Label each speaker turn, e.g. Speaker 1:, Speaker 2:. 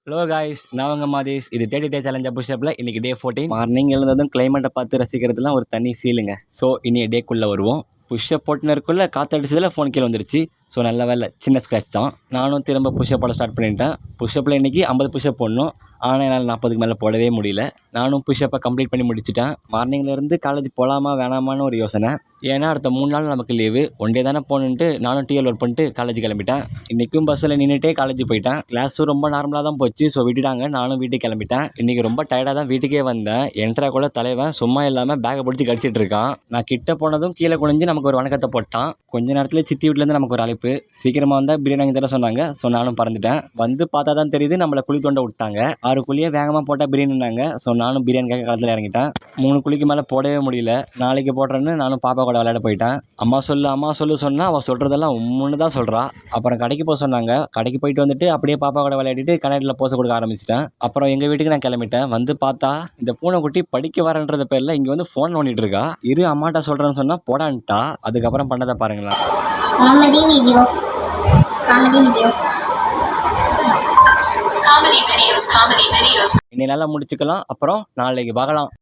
Speaker 1: Hello guys, நான் உங்கள் மாதேஷ். இது 30 டே சேலஞ்ச் புஷ்அப்பில் இன்றைக்கி டே 14. மார்னிங் எழுந்ததும் கிளைமேட்டை பார்த்து ரசிக்கிறதுலாம் ஒரு தனி ஃபீலுங்க. ஸோ இனி டேக்குள்ளே வருவோம். புஷ்அப் போட்டுனருக்குள்ளே காற்றடிச்சதில் ஃபோன் கீழே வந்துருச்சு. ஸோ நல்ல வேலை, சின்ன ஸ்க்ராட்ச் தான். நானும் திரும்ப புஷ்அப் போட ஸ்டார்ட் பண்ணிட்டேன். புஷ்அப்பில் இன்றைக்கி 50 புஷ்அப் போடணும். ஆனால் என்னால் 40க்கு மேலே போடவே முடியல. நானும் புஷ்அப்பை கம்ப்ளீட் பண்ணி முடிச்சிட்டேன். மார்னிங்லேருந்து காலேஜ் போகலாமா வேணாமான்னு ஒரு யோசனை. ஏன்னா அடுத்த 3 நாள் நமக்கு லீவு. ஒன் டே தானே போகணுன்ட்டு நானும் டிஎல் ஒர்க் பண்ணிட்டு காலேஜ் கிளம்பிட்டேன். இன்றைக்கும் பஸ்ஸில் நின்றுட்டே காலேஜ் போயிட்டேன். கிளாஸும் ரொம்ப நார்மலாக தான் போச்சு. ஸோ விட்டுட்டாங்க, நானும் வீட்டுக்கு கிளம்பிட்டேன். இன்றைக்கி ரொம்ப டயர்டாக தான் வீட்டுக்கே வந்தேன். என்ட்ரா கூட தலைவன் சும்மா இல்லாமல் பேக்கை பிடிச்சி கடிச்சிட்டு இருக்கான். நான் கிட்ட போனதும் கீழே குனிஞ்சு நமக்கு ஒரு வணக்கத்தை போட்டான். கொஞ்ச நேரத்தில் சித்தி வீட்டிலேருந்து நமக்கு ஒரு அழைப்பு. சீக்கிரமாக வந்தால் பிரியாணி வாங்கி தர சொன்னாங்க. ஸோ நானும் பறந்துட்டேன். வந்து பார்த்தா தான் தெரியுது, நம்மளை குழி தோண்ட விட்டாங்க. 6 குழியை வேகமாக போட்டால் பிரியாணினாங்க. ஸோ நானும் பிரியாணிக்காக களத்தில் இறங்கிட்டேன். 3 குழிக்கு மேலே போடவே முடியல. நாளைக்கு போடுறேன்னு நானும் பாப்பா கூட விளையாட போயிட்டேன். அம்மா சொல்லு சொன்னால் அவள் சொல்கிறதெல்லாம் உம்முன்னு தான் சொல்கிறா. அப்புறம் கடைக்கு போக சொன்னாங்க. கடைக்கு போயிட்டு வந்துட்டு அப்படியே பாப்பா கூட விளையாடிட்டு கண்ணாடியில் போச கொடுக்க ஆரம்பிச்சிட்டேன். அப்புறம் எங்கள் வீட்டுக்கு நான் கிளம்பிட்டேன். வந்து பார்த்தா இந்த பூனைக்குட்டி படிக்க வரேன்றத பேரில் இங்கே வந்து ஃபோன் நோண்டிட்டு இருக்கா. இரு அம்மாட்ட சொல்கிறேன்னு சொன்னால் போடான்ட்டா. அதுக்கப்புறம் பண்ணதை பாருங்களா.
Speaker 2: காமெடி வீடியோஸ்
Speaker 1: இன்னைக்கு நல்லா முடிச்சுக்கலாம். அப்புறம் நாளைக்கு பார்க்கலாம்.